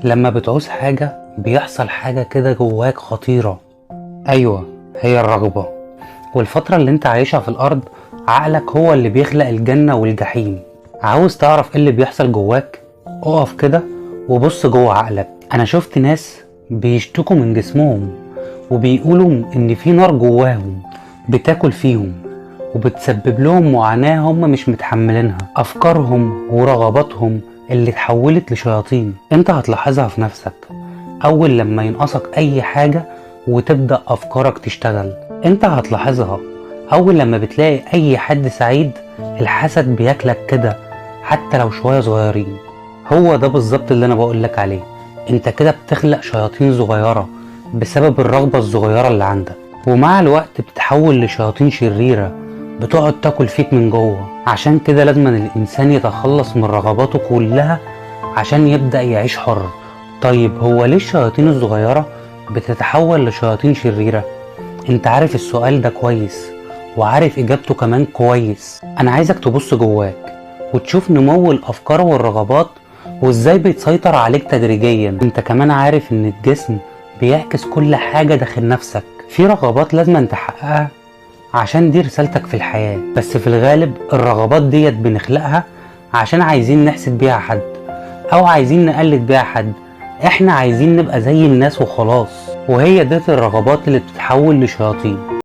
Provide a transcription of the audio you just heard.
لما بتعوز حاجة بيحصل حاجة كده جواك خطيرة. أيوة، هي الرغبة. والفترة اللي انت عايشها في الأرض عقلك هو اللي بيخلق الجنة والجحيم. عاوز تعرف ايه اللي بيحصل جواك؟ اقف كده وبص جوه عقلك. أنا شفت ناس بيشتكوا من جسمهم وبيقولوا إن في نار جواهم بتاكل فيهم وبتسبب لهم معاناة هم مش متحملينها. أفكارهم ورغباتهم اللي اتحولت لشياطين. انت هتلاحظها في نفسك أول لما ينقصك أي حاجة وتبدأ أفكارك تشتغل. انت هتلاحظها أول لما بتلاقي أي حد سعيد الحسد بياكلك كده حتى لو شوية صغيرين. هو ده بالظبط اللي أنا بقولك عليه. انت كده بتخلق شياطين صغيرة بسبب الرغبة الصغيرة اللي عندك، ومع الوقت بتتحول لشياطين شريرة بتقعد تاكل فيك من جوه. عشان كده لازم الإنسان يتخلص من رغباته كلها عشان يبدأ يعيش حر. طيب هو ليه الشياطين الصغيرة بتتحول لشياطين شريرة؟ انت عارف السؤال ده كويس وعارف إجابته كمان كويس. أنا عايزك تبص جواك وتشوف نمو الأفكار والرغبات وإزاي بيتسيطر عليك تدريجيا. انت كمان عارف إن الجسم بيعكس كل حاجة داخل نفسك. في رغبات لازم تحققها عشان دي رسالتك في الحياة، بس في الغالب الرغبات ديت بنخلقها عشان عايزين نحسد بيها حد او عايزين نقلد بيها حد. احنا عايزين نبقى زي الناس وخلاص، وهي ديت الرغبات اللي بتتحول لشياطين.